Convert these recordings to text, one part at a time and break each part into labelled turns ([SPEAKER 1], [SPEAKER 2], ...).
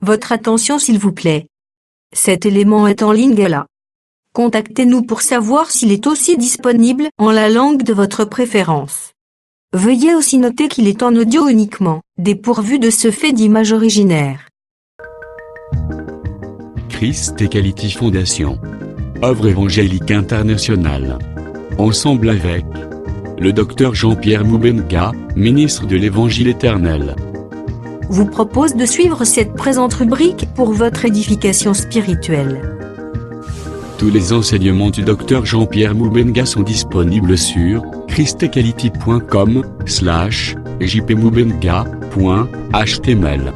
[SPEAKER 1] Votre attention s'il vous plaît. Cet élément est en lingala. Contactez-nous pour savoir s'il est aussi disponible en la langue de votre préférence. Veuillez aussi noter qu'il est en audio uniquement, dépourvu de ce fait d'image originaire.
[SPEAKER 2] Christ Equality Foundation. Œuvre évangélique internationale. Ensemble avec le docteur Jean-Pierre Moubenga, ministre de l'Évangile éternel,
[SPEAKER 1] Vous propose de suivre cette présente rubrique pour votre édification spirituelle.
[SPEAKER 2] Tous les enseignements du docteur Jean-Pierre Moubenga sont disponibles sur christequality.com/jpmoubenga.html.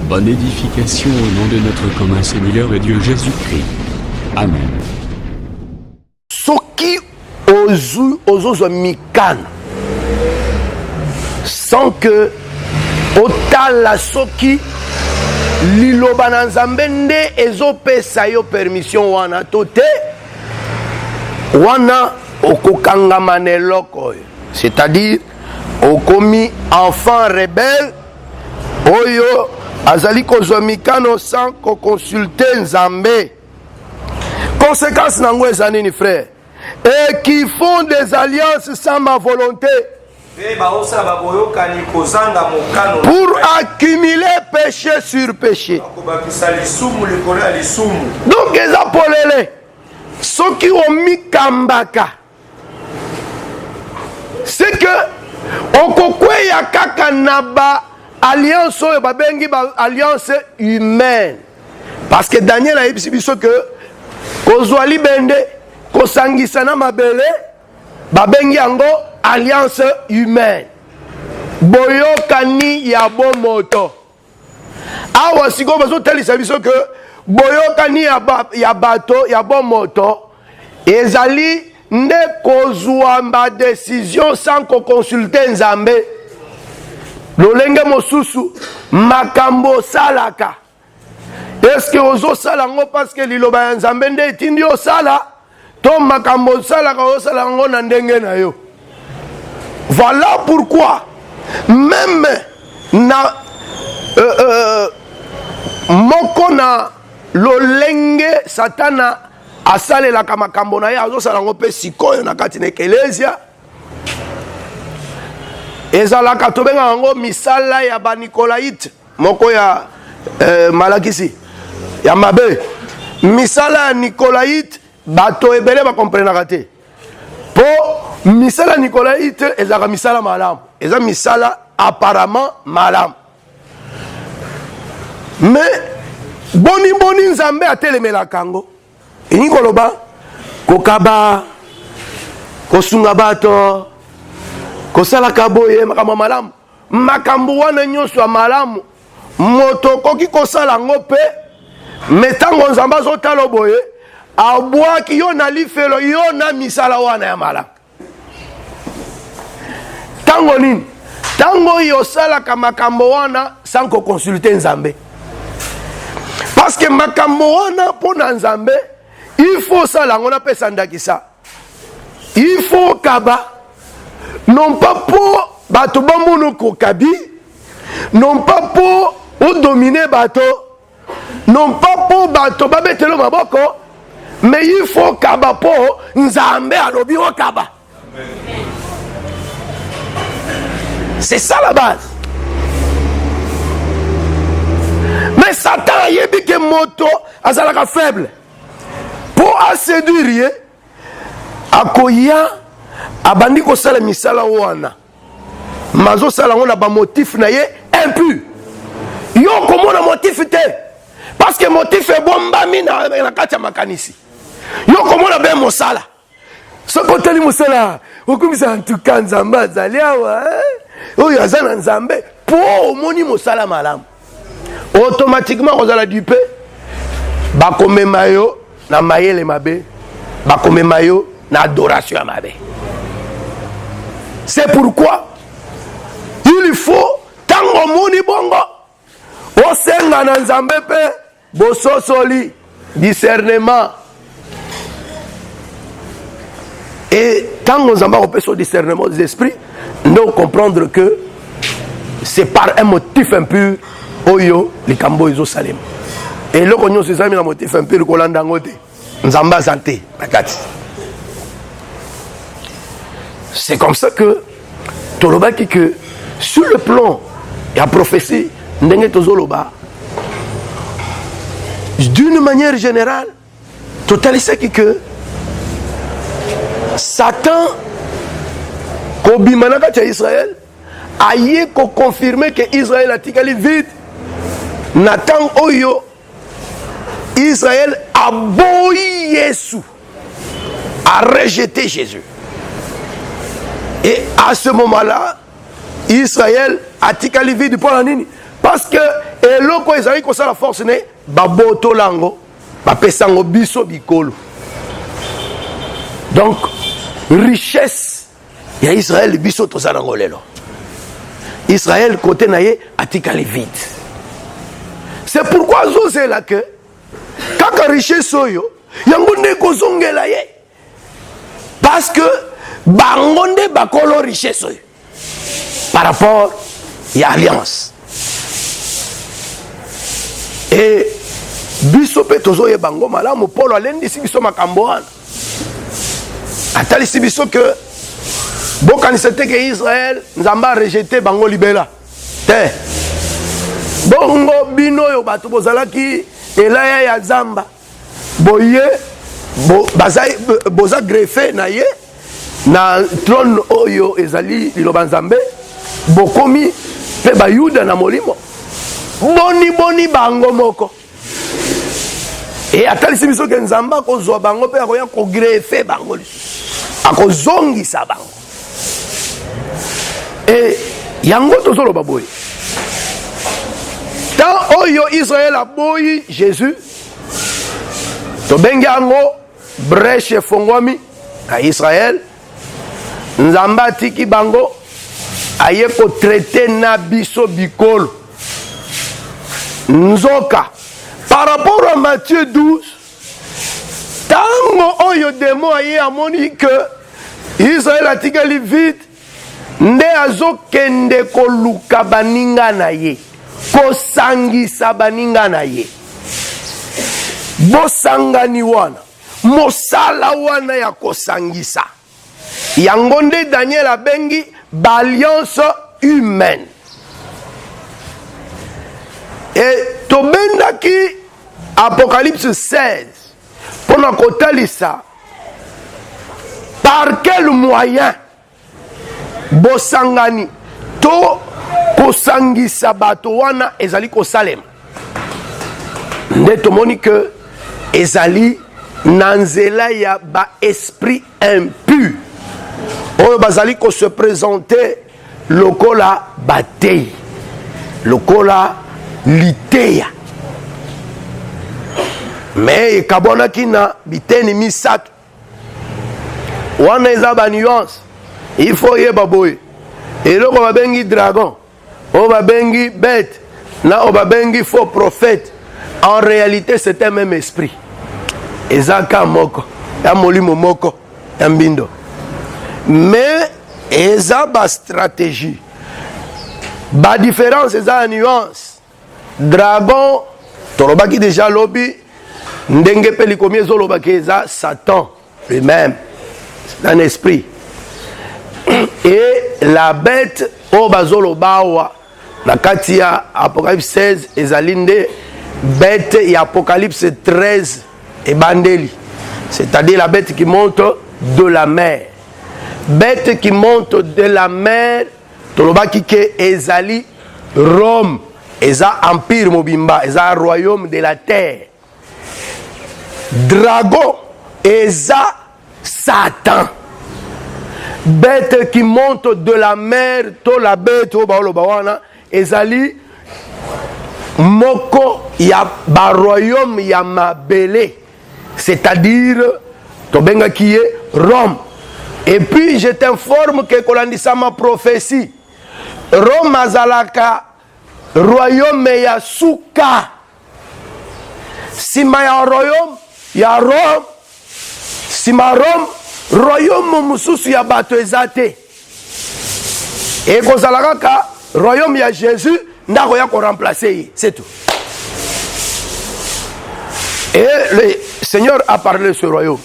[SPEAKER 2] Bonne édification au nom de notre commun Seigneur et Dieu Jésus-Christ. Amen.
[SPEAKER 3] Soki ozozwa mikana sans que otala soki liloba na nzambe nde ezopesa yo permission wana to te wana okokangama na eloko oyo, c'est-à-dire okomi enfant rebelle oyo azali kozwa mikano sans koconsulte nzambe. Conséquence nango eza nini frère? Et qui font des alliances sans ma volonté pour accumuler péché sur péché. Donc eza polele soki omikambaka, c'est que okokweya kaka na ba alliance oyo babengi ba alliance humaine, parce que Daniel a yebisi biso que kozwa libende kosangisa na mabele babengi yango alliance humaine, boyokani ya bomoto. Awa siko bazotalisa biso que boyokani ya bato ya bomoto ezali nde kozwa ba décision sans koconsulte nzambe. Lolenge mosusu makambo salaka, est-ce que ozo salango parce que liloba ya nzambe nde etindi osala to makambo salaka osala ngo na ndenge na yo? Voilà pourquoi même na moko na lolenge satana asalelaka makambo na ye azosala ngo mpe sikoyo na kati na ekelesia ezalaka tobenga yango misala ya banicolaite moko ya malakisi ya mabe. Misala ya nicolaite bato ebele bakomprenaka te, po misala ya nicolaite ezalaka misala malamu, eza misala apparemment malamu, mais boni nzambe atelemelaka yango eningi koloba kokaba, kosunga bato, kosalaka boye makambo malamu. Makambo wana nyonso ya malamu moto koki kosala yango mpe me ntango nzambe azotala boye abwaki yo na lifelo yo na misala wana ya malamu. Ntango nini? Ntango oyo osalaka makambo wana sans koconsulte nzambe, parce que makambo wana mpo na nzambe il faut osala yango napesa ndakisa, il faut kaba, non pas pour bato bamonu kokabi, non pas pour dominer bato, non pas pour bato babetelo maboko, mais il faut kaba po nzambe alobi o kaba. C'est ça la base. Mais Satan a yebi que moto azalaka faible pour séduire akoya abandi kosala misala wana mazo sala ngona ba motif na ye impur. Yo komona motif te, parce que motif e bombami na kati ya makanisi. Yo komona be mosala soko teli mosala okumisa ntuka nzambe azali awa oyo azana nzambe po omoni mosala malamu, automatiquement ozala dupe, bakomema yo na mayele mabe, bakomema yo na adoration ya mabe. C'est pourquoi il faut tango moni bongo osenga na nzambe pe bososoli discernement. Et tango nzambe opesa discernement des esprits, nous comprendre que c'est par un motif impur oyo likambo izo salem et le konyo c'est ça mais un motif impur kolanda ngote nzamba santé nakati. C'est comme ça que tolobaki que sur le plan et la prophétie ndenge tozoloba d'une manière générale totalisaki que Satan kobimanaka tia Israël aye ko confirmer que Israël a tikali vide Nathan oyo Israël a boyi Jésus, a rejeté Jésus. Et à ce moment-là, Israël a tikali vide pour la nini. Parce que eloko ezali ko la force ne baboto lango bapesango biso bikolo. Donc richesse ya Israël biso tozalango lelo. Israël côté naye a tikali vide. C'est pourquoi José là que kaka richesse oyo yango ne kozongela ye. Parce que bangonde bakolo richesse oyo par rapport à alliance. Et biso pe tozoye bango malamu Paul alendisi biso makambo wana. Atalisi biso que bokanisa te que Israël nzamba rejeté bango libela. Te. Bongo bino yo bato bozalaki elaya ya zamba. Boye boza greffé na ye na trône oyo ezali liloba nzambe bokomi pe bayuda na molimo boni bango moko et atalisi biso ke nzamba kozwa bango pe akoya ko greffer bango akozongisa bango et yango tozoloba boye tant oyo Israël a boyi Jésus tobengi yango brèche fongwami à Israël nzamba tiki bango aye ko traiter na biso bikolo nzoka par rapport à Matthieu 12 tango oyo demo aye amoni que Israël a tikali vite nde azokende koluka baninga na ye kosangisa baninga na ye bosangani wana mosala wana ya kosangisa yango nde Daniel abengi balliance humaine. Et tobendaki Apocalypse 16 pour nous kotalisa par quel moyen bosangani to kosangisa bato wana ezali kosalema nde tomoni que ezali nanzela ya ba esprit impur oyo bazali ko se présenter lokola batei lokola liteya mais ekabonaki na biteni misato wana eza ba nuance il faut yeba boye eloko babengi dragon o babengi bête na o babengi faux prophète en réalité c'est un même esprit ezaka moko ya molimo moko ya mbindo mais eza ba stratégie ba différence eza nuance dragon tolobaki déjà lobi ndenge pe likomi ezolobaki eza Satan lui-même c'est un esprit et la bête o bazolobawa na kati ya Apocalypse 16 ezali nde bête ya Apocalypse 13 et bandeli, c'est-à-dire la bête qui monte de la mer. Bête qui monte de la mer, tolobaki ke ezali Rome, eza empire mobimba, eza royaume de la terre. Dragon, eza Satan. Bête qui monte de la mer, to la bête o baolo bawana, ezali moko ya ba royaume ya mabele. C'est-à-dire, Tobenga qui est Rome. Et puis, je t'informe que kolandisa ma prophétie. Rome azalaka, royaume ya suka. Sima ya royaume, ya Rome. Sima Rome, royaume mususu ya bato ezate. Et kozalaka royaume ya Jésus n'a ko remplacer, c'est tout. Et le Seigneur a parlé de ce royaume.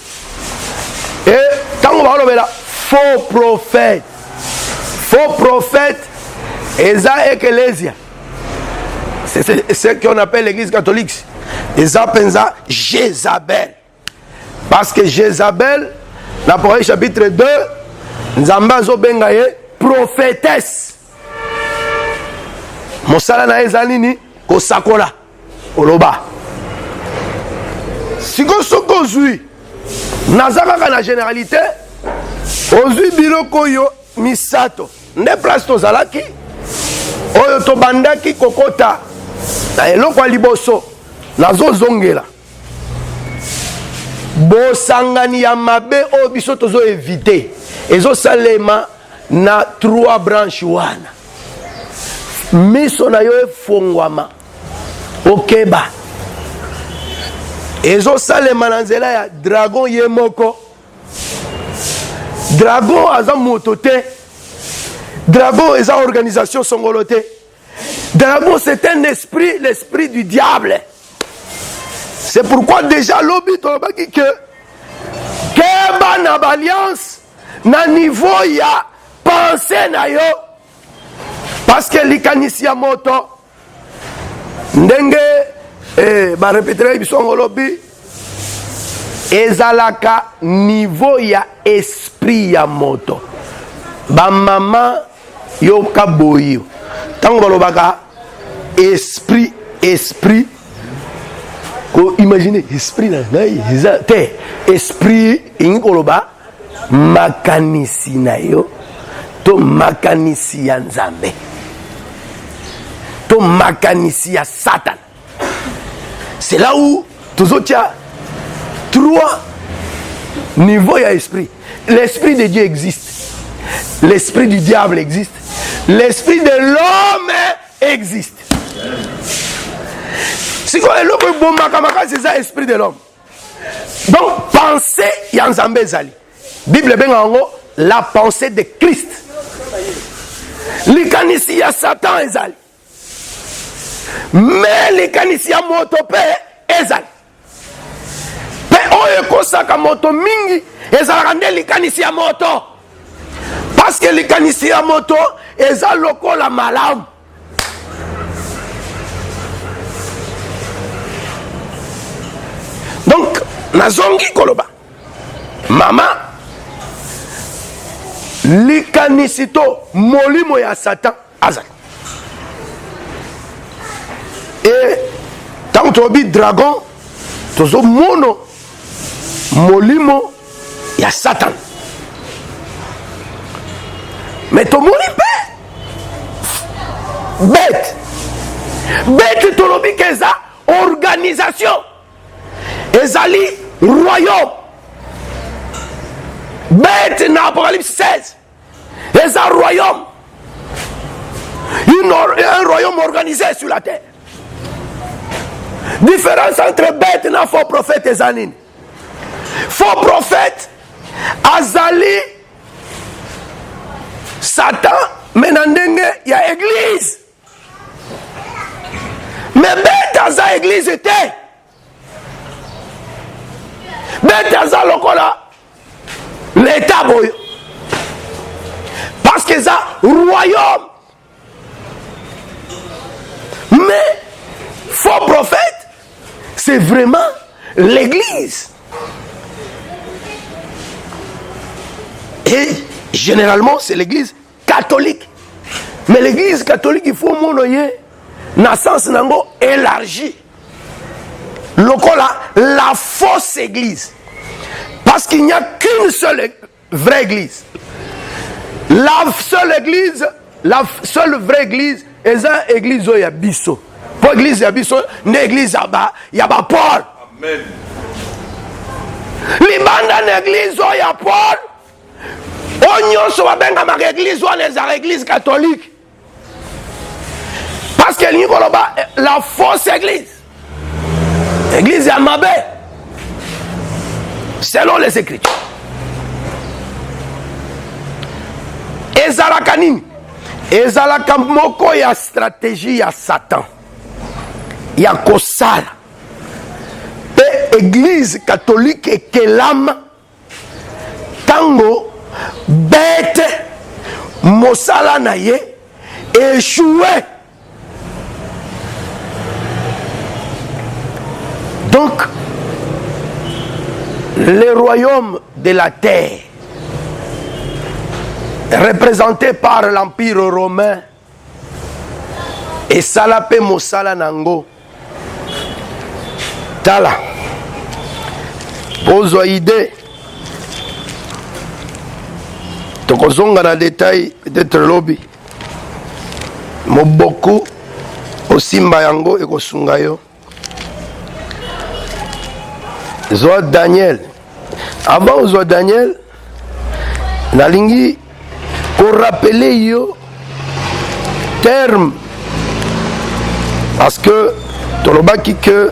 [SPEAKER 3] Et quand on va là, faux prophète, Eza Ecclésia. C'est ce qu'on appelle l'église catholique. Eza pensa Jézabel. Parce que Jézabel, dans l'Apocalypse chapitre 2, Nzamba zo bengaye prophétesse. Mosala na ezalini ko sakola oloba. Siko soko zui nazaka na généralité ozui biloko yo misato nde place tozalaki oyo tobandaki kokota na eloko ya liboso nazozongela bosangani ya mabe oyo biso tozo éviter ezosalema na 3 branches wana miso na yo efongwama okeba ezosalema na nzela ya dragon ye moko. Dragon aza moto te, dragon eza organisation songolo te. Dragon c'est un esprit, l'esprit du diable. C'est pourquoi déjà lobi tolobaki que keba na alliance na niveau ya pensée na yo, parce que likanisi ya moto ndenge ba répéter biso ngolobi ezalaka niveau ya esprit ya moto. Ba mama yo kaboyo tango balobaka esprit ko imaginer esprit na ngai te esprit ingoloba makanisi na yo to makanisi ya Nzambe to makanisi ya Satan. C'est là où tous autres 3 niveaux à esprit. L'esprit de Dieu existe. L'esprit du diable existe. L'esprit de l'homme existe. C'est quoi c'est ça l'esprit de l'homme. Donc, pensée Yanzambe Zali. Bible bengango la pensée de Christ. Likanisi ya Satan ezali. Mais likanisi ya moto pe ezali. Pe oyo kosaka moto mingi ezalaka nde likanisi ya moto. Parce que likanisi ya moto eza lokola malamu. Donc nazongi koloba mama likanisi to molimo ya Satan azali. Et tant que tu dragon, tu as mono molimo ya Satan. Mais tu molipe bête. Bête tu l'obis que ça organisation. Ezali royaume. Bête dans Apocalypse 16. Ezali royaume. Un royaume organisé sur la terre. Différence entre bête et faux prophète et zanine. Faux prophète, azali, Satan, menandenge, il y a église. Mais bête aza église était. Bête aza lokola, l'état boyo. Parce que ça, royaume. Mais, faux prophète, c'est vraiment l'église. Et généralement, c'est l'église catholique. Mais l'église catholique, il faut monoyer naissance nango élargie. Lokola, la fausse église. Parce qu'il n'y a qu'une seule vraie église. La seule vraie église, est l'église où il y a bisso. Pour l'église ya biso, l'église ya ba Paul. Amen. Libanda l'église ya Paul. Onyo so benga ma église ou les églises catholiques. Parce que la fausse église. L'église ya Mabé. Selon les Écritures. Ezalakanini. ezalaka moko ya stratégie ya Satan ya kosala pe église catholique ekelama tango bete mosala na ye échoué. Donc le royaume de la terre représenté par l'empire romain et salape mosala nango tala pozwa idée tokozonga na détail peut-être lobi moboku osimba yango ekosunga yo. Zwa Daniel avant zwa Daniel nalingi ko rappeler yo terme parce que tolobaki que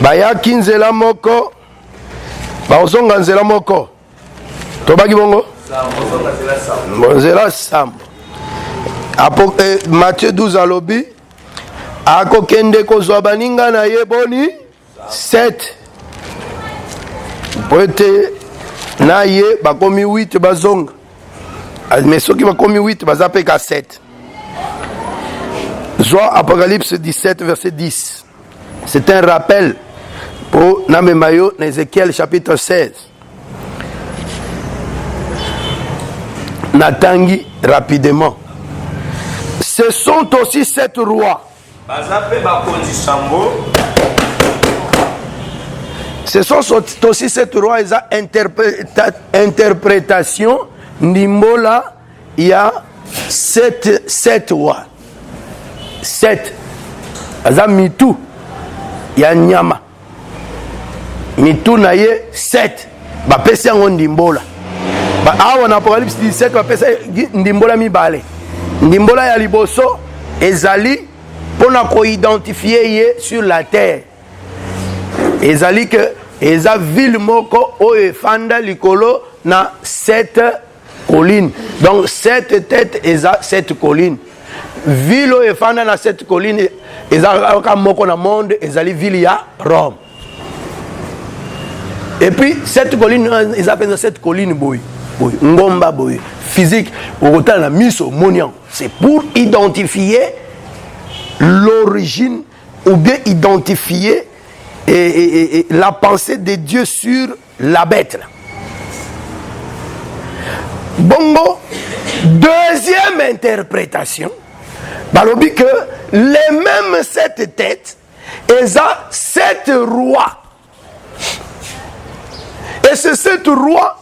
[SPEAKER 3] bayaki nzela moko baozonga nzela moko tobaki bongo nzela sambo Matthieu 12 alobi akokende kozwa baninga na ye boni 7 po ete na ye bakomi 8 bazonga mais soki bakomi 8 baza mpe ka 7. Zwa Apocalypse 17 verset 10. C'est un rappel pour Namemayo dans Ézéchiel chapitre 16. Natangi rapidement. Ce sont aussi 7 rois. Ce sont aussi 7 rois, ils ont interprétation Nimbola, il y a 7 rois. 7. Ils ont mitou, il y a nyama. Mitou na ye 7. Ba pesi yango ndimbola. Ba awa na Apocalypse 17 ba pesi ndimbola mibale. Ndimbola ya liboso ezali pona ko identifier ye sur la terre. Ezali que eza ville moko oyo efanda likolo na 7 collines. Donc 7 têtes eza 7 collines. Ville oyo efanda na 7 collines eza ka moko na monde ezali ville ya Rome. Et puis cette colline ils appellent cette colline boy ngomba boy physique au côté la mise au monian. C'est pour identifier l'origine ou bien identifier et la pensée de Dieu sur la bête. Bongo, deuxième interprétation, balobi que les mêmes 7 têtes, elles ont 7 rois. Et ces 7 rois,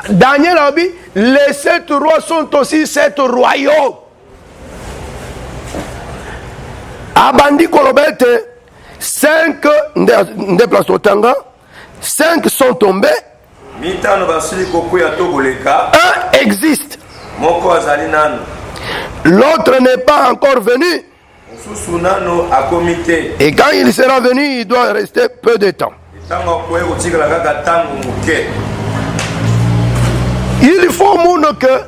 [SPEAKER 3] Daniel a dit, les 7 rois sont aussi 7 royaumes. Abandi Kolobete, 5 sont tombés. Un existe. L'autre n'est pas encore venu. Et quand il sera venu, il doit rester peu de temps. Il faut que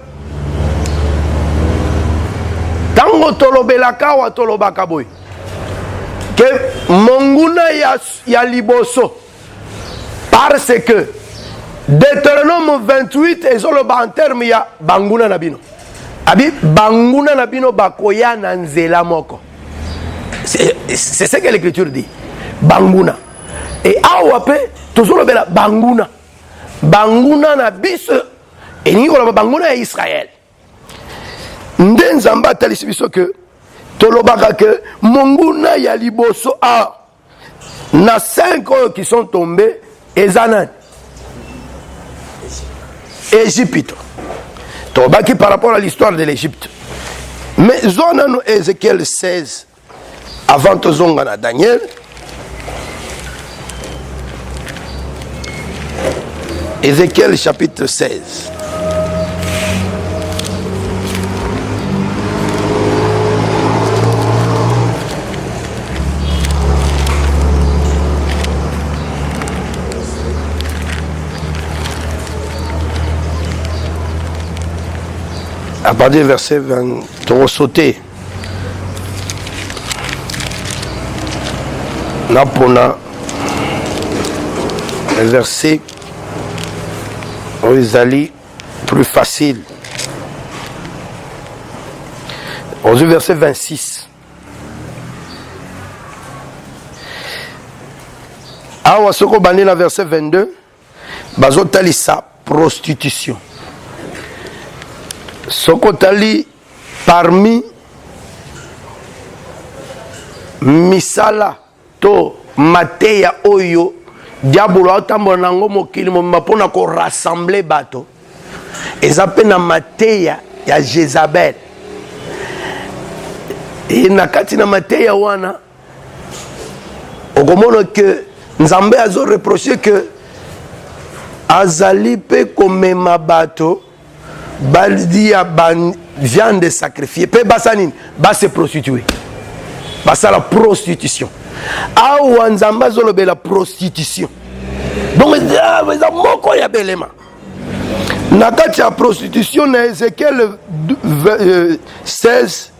[SPEAKER 3] tango tolobelaka wa tolobaka boy que monguna ya liboso parce que Deutéronome 28 ezoloba en terme ya banguna na bino abi banguna na bino bakoya na nzela moko. C'est ce que l'écriture dit, banguna. Et awape tozolobela banguna banguna na biso et ni ko banguna ya Israël. Ndenzamba talisi biso que tolobaka que monguna ya liboso a na 5 qui sont tombés ezanan Égypte. Tolobaki par rapport à l'histoire de l'Égypte. Mais zonano Ézéchiel 16 avant tozonga na Daniel. Ézéchiel chapitre 16. partir du verset 20, tu vas sauter. Napona, le verset Oizali, plus facile. Au verset 26. Awa soko bani na verset 22, bazotali sa prostitution. Soko tali parmi misala to mateya oyo diabolo atambola nango mokili moma mpona ko rassembler bato eza pe na mateya ya Jezabel. Et na kati na mateya wana okomona que Nzambe azo reproché que azali pe komema bato baldi ya viande sacrifiée pe basanine ba se prostituer basa la prostitution awa Nzambe azolobe la prostitution donc eza moko ya belema na kati ya prostitution na Ézéchiel 16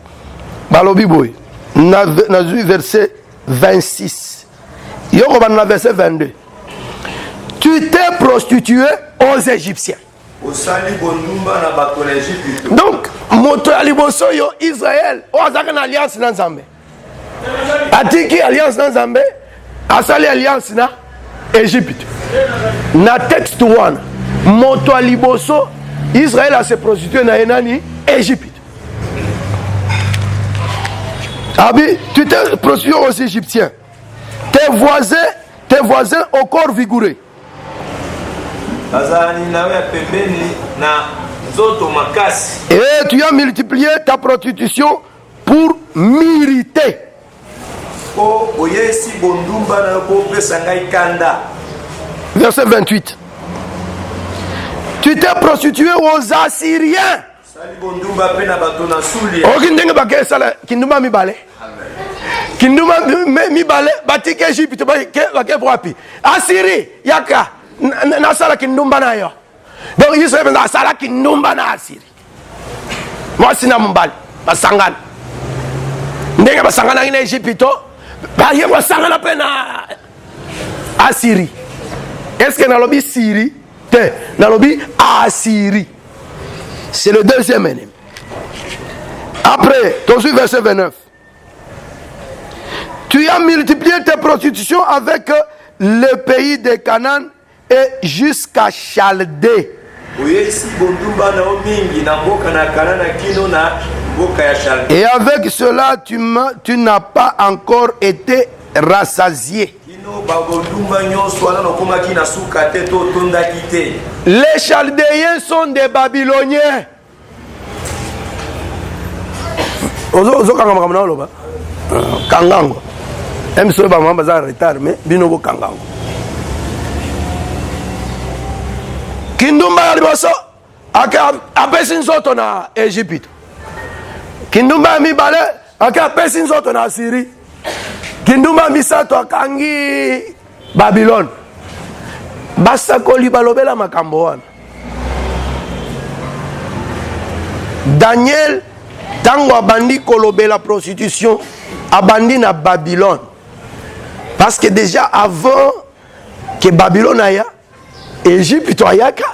[SPEAKER 3] balobi boy na verset 26 yoko ban na verset 22 tu t'es prostitué aux Égyptiens. Donc moto ya liboso yo Israël o azaka na alliance na Nzambe atiki alliance na Nzambe asali alliance na Égypte na texte wana moto ya liboso Israël a se prostitué na enani Égypte. Abi, tu t'es prostitué aux Égyptiens. Tes voisins au corps vigoureux. Et tu as multiplié ta prostitution pour mériter. Verset 28. Tu t'es prostitué aux Assyriens. Kinduma mibale. Kinduma mibale batike Egypte bake wapi? Assyrie yaka na sala kindumba nayo. Donc Israël na sala kindumba na Assyrie. Moi sina mbali basangana. Ndenge basangana ina Egypte ba ye basangana pe na Assyrie. Est-ce que na lobi Syrie? Te na lobi Assyrie. C'est le deuxième ennemi. Après, ton verset 29. Tu as multiplié tes prostitutions avec le pays de Canaan et jusqu'à Chaldée. Et avec cela, tu n'as pas encore été rassasié. Les Chaldéens sont des Babyloniens. Kangango. Même si on va en retard, mais binobo kangango. Kindumba liboso aka apesi nzoto na Égypte. Kindumba mibale aka apesi nzoto na Syrie. Kindumba misato akangi Babylone. Basakoli balobela makambo wana. Daniel tango abandi kolobela prostitution abandi na Babylone. Parce que déjà avant que Babylone aya, Égypte ayaka,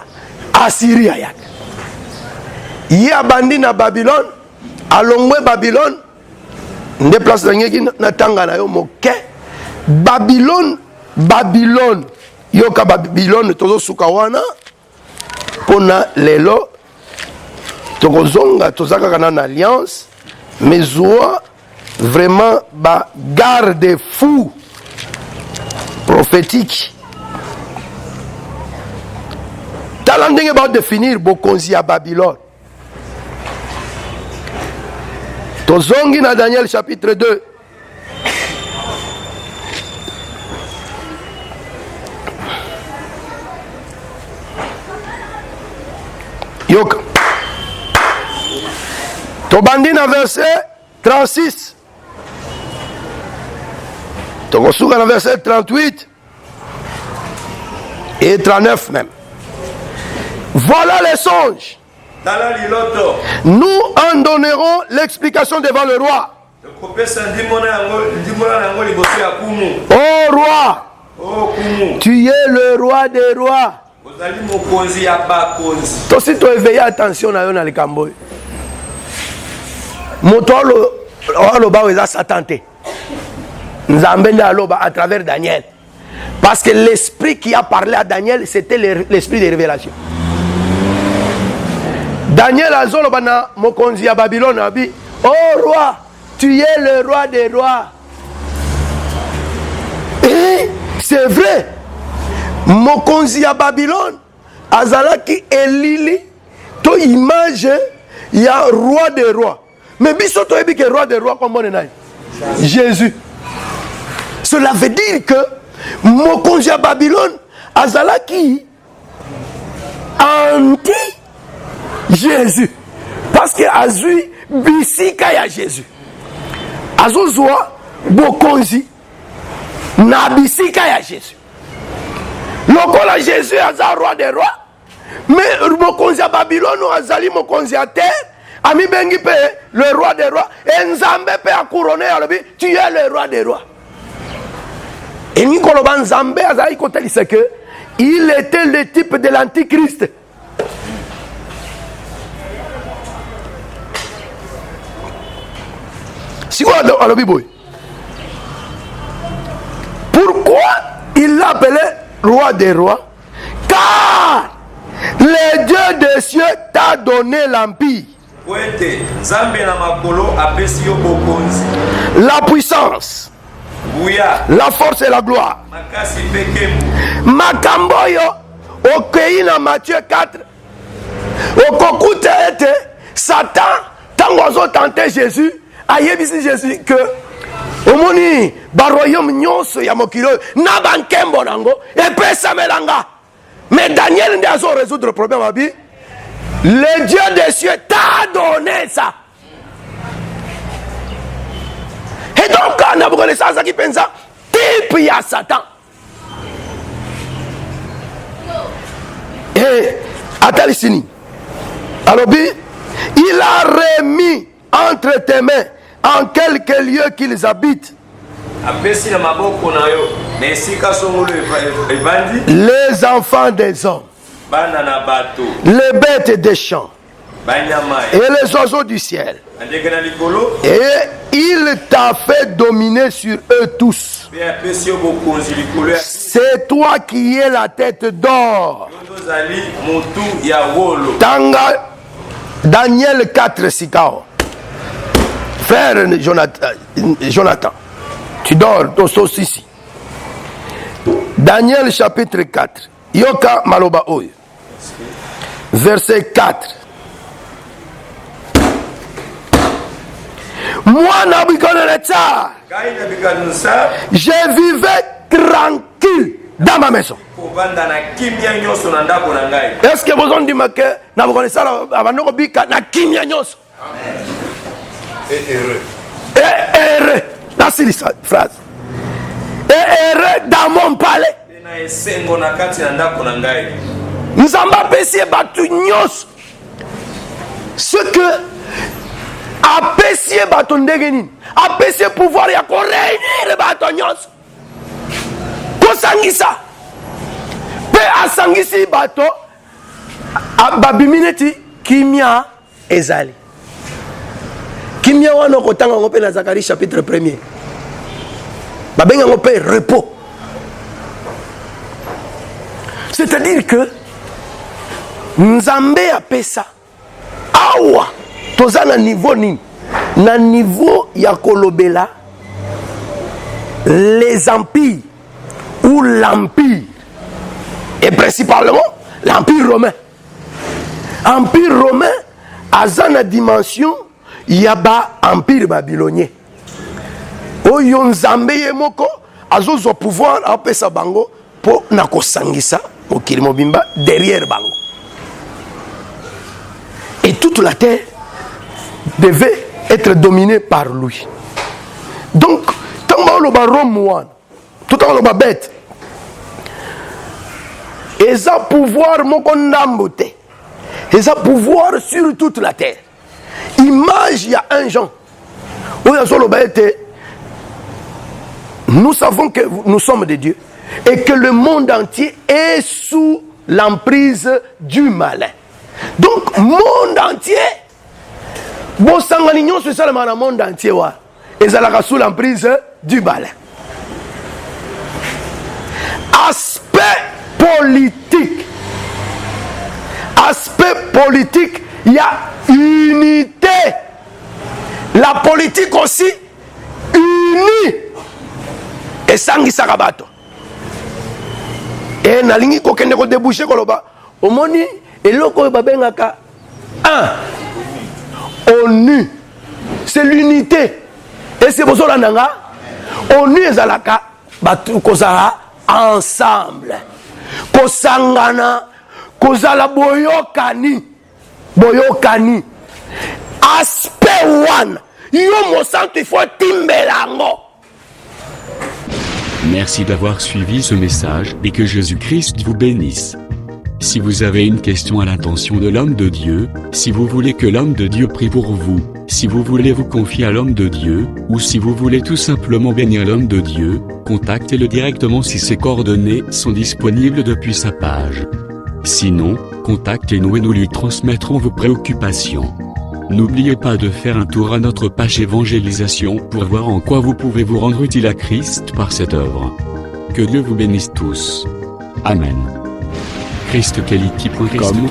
[SPEAKER 3] Assyrie ayaka. Il y a abandi na Babylone, alongwe Babylone, nde place d'angeki na tanga na yo moke. Babylone, yoka Babylone tozo sukawana, pona lelo, tokozonga tozaka kana na alliance, mais zoa vraiment ba garde fou prophétique. Talandenge va définir bokonzi à Babylone. Tozongi na Daniel chapitre 2. Yoka. Tobandi na verset 36. Tokosuka na verset 38 et 39 même. Voilà les songes Nous en donnerons l'explication devant le roi. Oh roi, tu es le roi des rois. Toi aussi tu éveillé attention à yon alikambo. Moto aloba weza Satan te. Nzambe nda aloba à travers Daniel. Parce que l'esprit qui a parlé à Daniel, c'était l'esprit de révélation. Daniel azoloba na mokonzi ya Babylone abi, oh roi, tu es le roi des rois. Et c'est vrai. Mokonzi ya Babylone azalaki elili to image ya roi des rois. Mais biso to ebi que roi des rois comme on est Jésus. Cela veut dire que mokonzi ya Babylone azalaki anti Jésus. Parce que azui bisika ya Jésus. Azozwa bokonzi na bisika ya Jésus. Lokola Jésus aza roi des rois, mais mokonzi ya Babylone azali mokonzi ya terre, ami bengi pe le roi des rois, et Nzambe pe a couronné alobi, tu es le roi des rois. Et Nikoloba Nzambe azali koteli c'est que il était le type de l'antichrist. Si quoi alobi boy. Pourquoi il l'appelait roi des rois? Car le Dieu des cieux t'a donné l'empire, la puissance, la force et la gloire. Makamboyo okei na Matthieu 4 okokuta ete Satan tango azo tenter Jésus ayebisi Jésus que omoni baroyaume nyonso ya mokilo na bankembo nango epesa melanga. Mais Daniel ndi azo résoudre le problème abi. Le Dieu des cieux t'a donné ça. Et donc on a besoin de ça qui pense type ya Satan. Et Atalisini alobi il a remis entre tes mains en quelques lieux qu'ils habitent les enfants des hommes, les bêtes des champs et les oiseaux du ciel. Et il t'a fait dominer sur eux tous. C'est toi qui es la tête d'or. Tanga Daniel 4 Sikao. Frère Jonathan, tu dors, ton sauce ici. Daniel chapitre 4. Yoka Maloba Oy. Verset 4. Moi, Nabucodonosor, je vivais tranquille dans ma maison. Est-ce que vous avez dit que Nabucodonosor a dit que Kimia Nyos? Et heureux. Là, c'est la phrase. Et heureux dans mon palais. Nous avons apprécié Batu Nyos. Ce que apprécié Batu Ndegenin, apprécié pouvoir ya ko réunir Batu Nyos. Kosangisa. Pe asangisi Batu Babimineti Kimia Ezali. Kimia wana kotanga ngope na Zacharie chapitre 1er. Babenga ngope repos. C'est-à-dire que Nzambe a pesa awa toza na niveau nini? Na niveau ya kolobela les empires ou l'empire, et principalement l'empire romain. Empire romain a na dimension yaba empire babylonien. Oyo Nzambe yemoko azozo pouvoir apesa bango po na kosangisa mokili mobimba derrière bango. Et toute la terre devait être dominée par lui. Donc, tant que le Rome, tout le monde bête. Et ça pouvoir mon condamné. Ils ont pouvoir sur toute la terre. Image, il y a un Jean. Nous savons que nous sommes des dieux et que le monde entier est sous l'emprise du malin. Donc, monde entier, bon sanganignon, c'est ça le monde entier, et ça sous l'emprise du malin. Aspect politique. Aspect politique, il y a unité. La politique aussi unie. Et sangi sakabato. Et nalingi kokende ko déboucher koloba. Omoni eloko babengaka ONU. C'est l'unité. Et c'est pour ça nanga ONU ezalaka batu kozala ensemble. Kosangana kozala boyokani. Boyokani. Aspect one. Yo mo santo il faut timbelango.
[SPEAKER 2] Merci d'avoir suivi ce message et que Jésus-Christ vous bénisse. Si vous avez une question à l'intention de l'homme de Dieu, si vous voulez que l'homme de Dieu prie pour vous, si vous voulez vous confier à l'homme de Dieu, ou si vous voulez tout simplement bénir l'homme de Dieu, contactez-le directement si ses coordonnées sont disponibles depuis sa page. Sinon, contactez-nous et nous lui transmettrons vos préoccupations. N'oubliez pas de faire un tour à notre page évangélisation pour voir en quoi vous pouvez vous rendre utile à Christ par cette œuvre. Que Dieu vous bénisse tous. Amen. ChristQuality.com.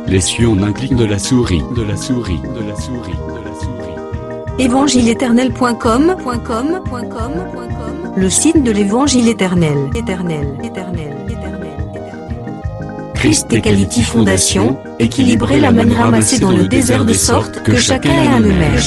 [SPEAKER 2] Les cieux en un clic de la souris.
[SPEAKER 1] Évangile-éternel.com. Le site de l'évangile éternel. Christ et Quality Fondation, équilibrer la manne ramassée dans le désert de sorte que chacun ait un eumère.